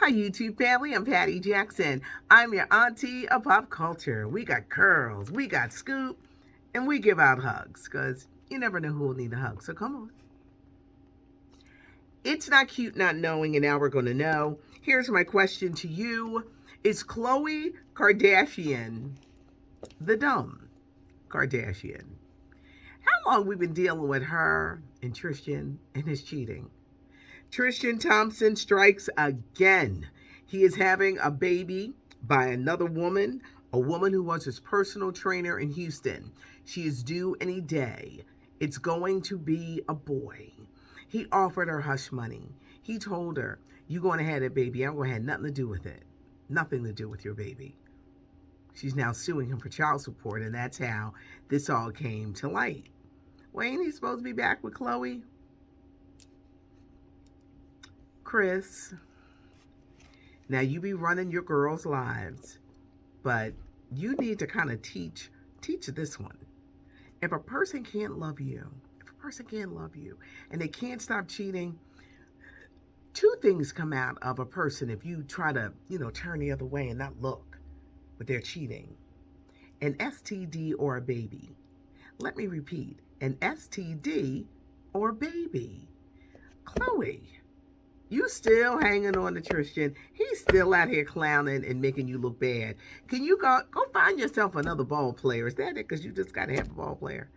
Hi, YouTube family. I'm Patty Jackson. I'm your auntie of pop culture. We got curls, we got scoop, and we give out hugs because you never know who will need a hug. So come on. It's not cute not knowing, and now we're going to know. Here's my question to you. Is Khloe Kardashian the dumb Kardashian? How long we been dealing with her and Tristan and his cheating? Tristan Thompson strikes again. He is having a baby by another woman, a woman who was his personal trainer in Houston. She is due any day. It's going to be a boy. He offered her hush money. He told her, "You going to have that baby. I'm going to have nothing to do with it. Nothing to do with your baby." She's now suing him for child support, and that's how this all came to light. Well, ain't he supposed to be back with Khloe? Chris, now you be running your girls' lives, but you need to kind of teach this one. If a person can't love you, and they can't stop cheating, two things come out of a person if you try to, turn the other way and not look, but they're cheating. An STD or a baby. Let me repeat, an STD or baby. Khloe, you still hanging on to Tristan. He's still out here clowning and making you look bad. Can you go find yourself another ball player? Is that it? Because you just got to have a ball player.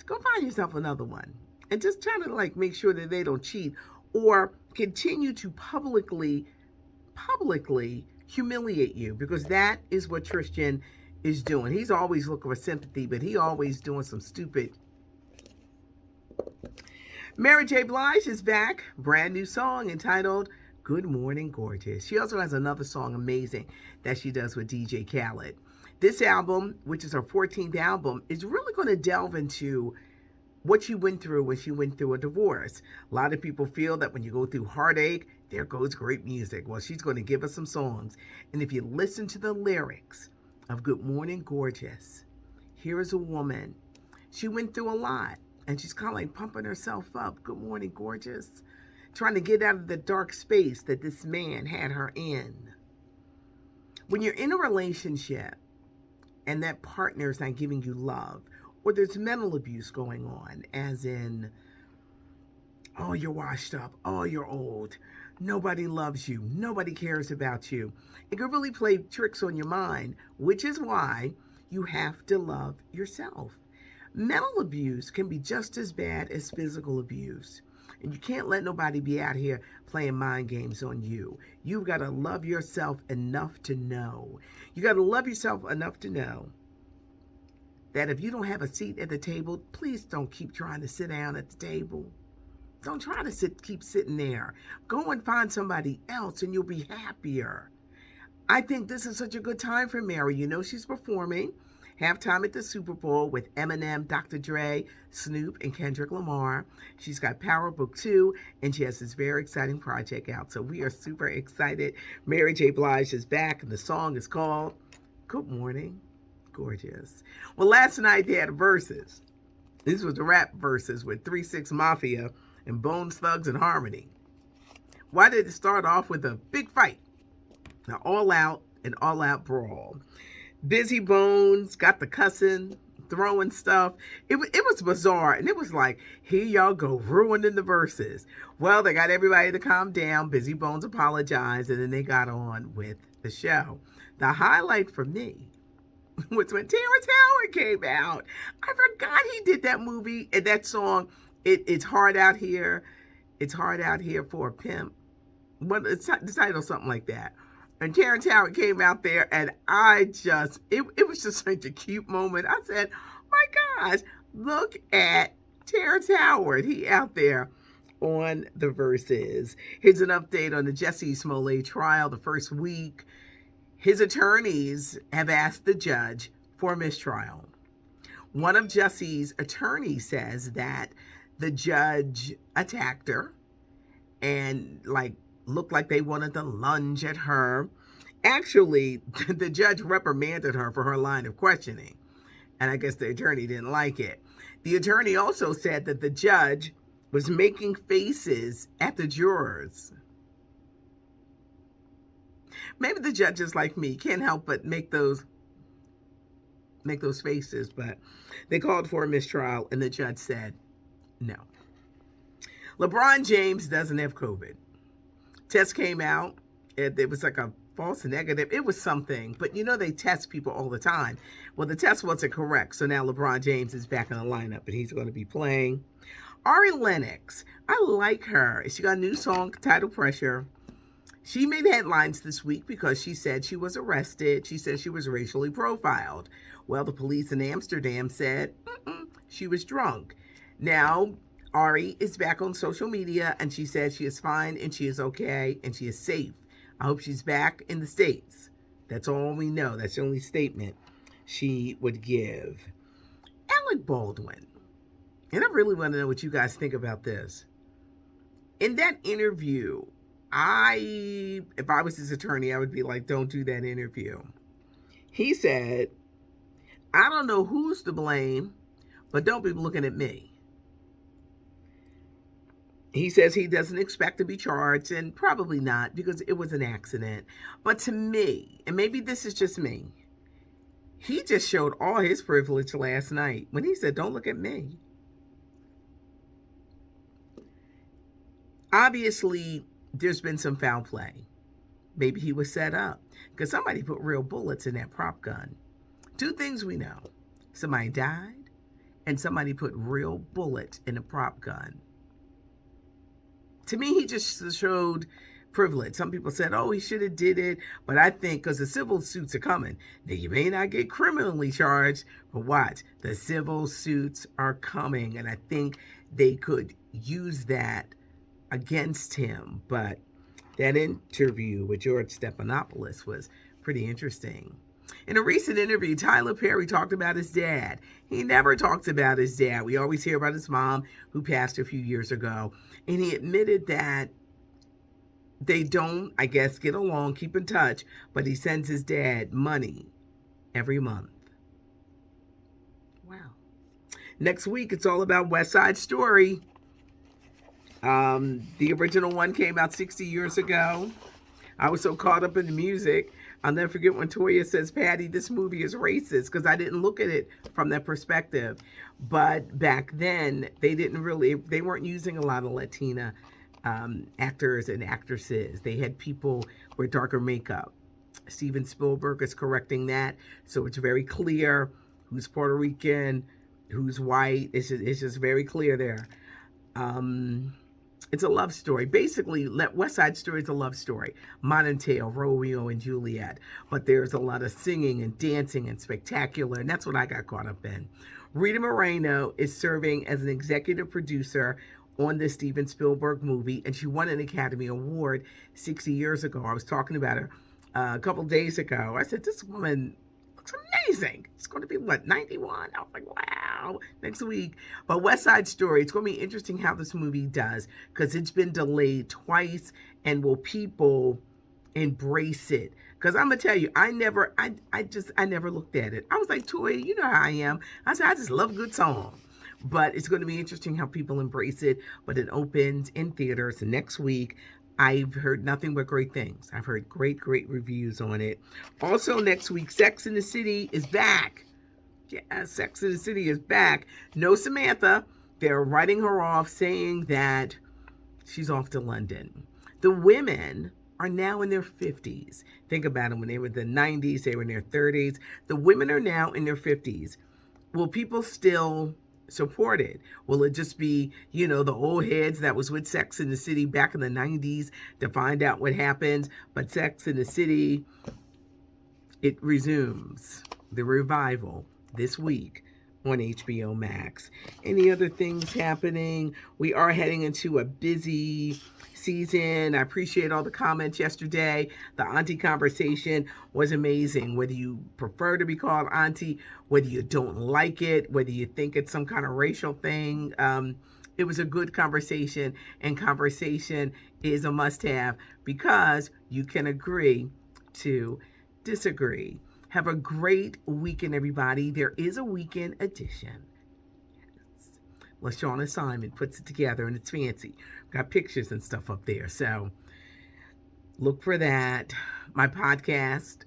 Go find yourself another one. And just try to make sure that they don't cheat or continue to publicly humiliate you, because that is what Tristan is doing. He's always looking for sympathy, but he always doing some stupid. Mary J Blige is back. Brand new song entitled Good Morning Gorgeous. She also has another song, amazing, that she does with DJ Khaled. This album, which is her 14th album, is really going to delve into what she went through when she went through a divorce. A lot of people feel that when you go through heartache, there goes great music. Well, she's going to give us some songs. And if you listen to the lyrics of Good Morning Gorgeous, here is a woman. She went through a lot, and she's kind of like pumping herself up. Good morning, gorgeous. Trying to get out of the dark space that this man had her in. When you're in a relationship and that partner's not giving you love, or there's mental abuse going on, as in, oh, you're washed up, oh, you're old, nobody loves you, nobody cares about you. It can really play tricks on your mind, which is why you have to love yourself. Mental abuse can be just as bad as physical abuse. And you can't let nobody be out here playing mind games on you. You've got to love yourself enough to know. You got to love yourself enough to know that if you don't have a seat at the table, please don't keep trying to sit down at the table. Don't try to keep sitting there. Go and find somebody else and you'll be happier. I think this is such a good time for Mary. You know she's performing halftime at the Super Bowl with Eminem, Dr. Dre, Snoop, and Kendrick Lamar. She's got Power Book 2, and she has this very exciting project out. So we are super excited. Mary J. Blige is back, and the song is called Good Morning Gorgeous. Well, last night they had verses. This was the rap verses with 3 6 Mafia and Bones Thugs and Harmony. Why did it start off with a big fight? Now, all out brawl. Busy Bones got the cussing, throwing stuff. It was bizarre, and it was like, here y'all go, ruining the verses. Well, they got everybody to calm down. Busy Bones apologized, and then they got on with the show. The highlight for me was when Terrence Howard came out. I forgot he did that movie and that song. It's hard out here. It's hard out here for a pimp. But it's the title, something like that. And Terrence Howard came out there, and it was just such a cute moment. I said, my gosh, look at Terrence Howard. He out there on the verses. Here's an update on the Jussie Smollett trial, the first week. His attorneys have asked the judge for a mistrial. One of Jussie's attorneys says that the judge attacked her and looked like they wanted to lunge at her. Actually, the judge reprimanded her for her line of questioning, and I guess the attorney didn't like it. The attorney also said that the judge was making faces at the jurors. Maybe the judges like me can't help but make those faces, but they called for a mistrial and the judge said no. LeBron James doesn't have COVID. Test came out. It was like a false negative. It was something, but you know they test people all the time. Well, the test wasn't correct, so now LeBron James is back in the lineup and he's going to be playing. Ari Lennox, I like her. She got a new song titled Pressure. She made headlines this week because she said she was arrested. She said she was racially profiled. Well, the police in Amsterdam said she was drunk. Now, Ari is back on social media and she said she is fine and she is okay and she is safe. I hope she's back in the States. That's all we know. That's the only statement she would give. Alec Baldwin. And I really want to know what you guys think about this. In that interview, if I was his attorney, I would be like, don't do that interview. He said, I don't know who's to blame, but don't be looking at me. He says he doesn't expect to be charged, and probably not because it was an accident. But to me, and maybe this is just me, he just showed all his privilege last night when he said, don't look at me. Obviously, there's been some foul play. Maybe he was set up because somebody put real bullets in that prop gun. Two things we know. Somebody died and somebody put real bullets in a prop gun. To me, he just showed privilege. Some people said, oh, he should have did it. But I think because the civil suits are coming. Now, you may not get criminally charged, but watch. The civil suits are coming. And I think they could use that against him. But that interview with George Stephanopoulos was pretty interesting. In a recent interview, Tyler Perry talked about his dad. He never talks about his dad. We always hear about his mom, who passed a few years ago. And he admitted that they don't, I guess, get along, keep in touch, but he sends his dad money every month. Wow. Next week, it's all about West Side Story. The original one came out 60 years ago. I was so caught up in the music. I'll never forget when Toya says, Patty, this movie is racist, because I didn't look at it from that perspective. But back then, they weren't using a lot of Latina actors and actresses. They had people with darker makeup. Steven Spielberg is correcting that. So it's very clear who's Puerto Rican, who's white. It's just very clear there. It's a love story. Basically, West Side Story is a love story. Modern tale, Romeo and Juliet. But there's a lot of singing and dancing and spectacular, and that's what I got caught up in. Rita Moreno is serving as an executive producer on this Steven Spielberg movie, and she won an Academy Award 60 years ago. I was talking about her a couple days ago. I said, this woman looks amazing. It's going to be, 91? I was like, wow, next week. But West Side Story, it's going to be interesting how this movie does, because it's been delayed twice, and will people embrace it? Because I'm going to tell you, I never looked at it. I was like, Toya, you know how I am. I said, I just love a good song. But it's going to be interesting how people embrace it. But it opens in theaters next week. I've heard nothing but great things. I've heard great reviews on it. Also next week, Sex and the City is back. Yeah, Sex and the City is back. No Samantha. They're writing her off, saying that she's off to London. The women are now in their 50s. Think about it. When they were in the 90s, they were in their 30s. The women are now in their 50s. Will people still support it? Will it just be, the old heads that was with Sex and the City back in the 90s to find out what happens? But Sex and the City, it resumes the revival this week on HBO Max. Any other things happening? We are heading into a busy season. I appreciate all the comments yesterday. The auntie conversation was amazing. Whether you prefer to be called auntie, whether you don't like it, whether you think it's some kind of racial thing, it was a good conversation, and conversation is a must-have because you can agree to disagree. Have a great weekend, everybody. There is a weekend edition. Yes. LaShawn Simon puts it together, and it's fancy. Got pictures and stuff up there, so look for that. My podcast,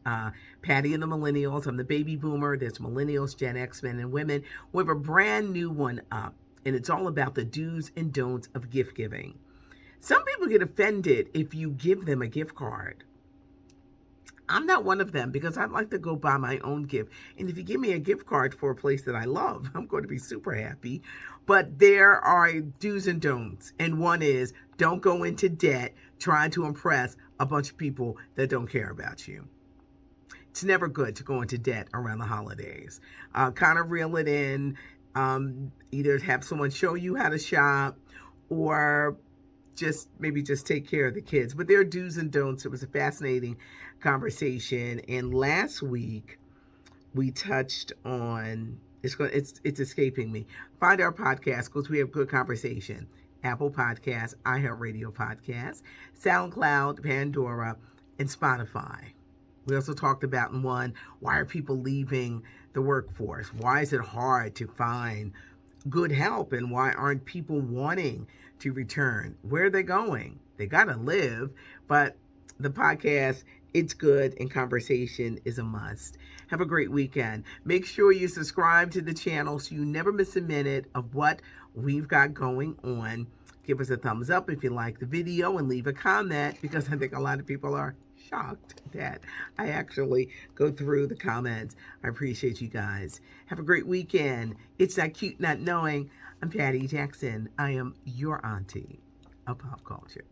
Patty and the Millennials. I'm the baby boomer. There's millennials, Gen X men and women. We have a brand new one up, and it's all about the do's and don'ts of gift giving. Some people get offended if you give them a gift card. I'm not one of them because I'd like to go buy my own gift. And if you give me a gift card for a place that I love, I'm going to be super happy. But there are do's and don'ts. And one is don't go into debt trying to impress a bunch of people that don't care about you. It's never good to go into debt around the holidays. Kind of reel it in. Either have someone show you how to shop or maybe just take care of the kids. But there are do's and don'ts. It was a fascinating conversation. And last week we touched on it's escaping me. Find our podcast because we have good conversation. Apple Podcasts, iHeartRadio Podcasts, SoundCloud, Pandora, and Spotify. We also talked about in one, why are people leaving the workforce? Why is it hard to find good help, and why aren't people wanting to return? Where are they going? They got to live, but the podcast, it's good, and conversation is a must. Have a great weekend. Make sure you subscribe to the channel so you never miss a minute of what we've got going on. Give us a thumbs up if you like the video and leave a comment, because I think a lot of people are shocked that I actually go through the comments. I appreciate you guys. Have a great weekend. It's Not Cute Not Knowing. I'm Patty Jackson. I am your auntie of pop culture.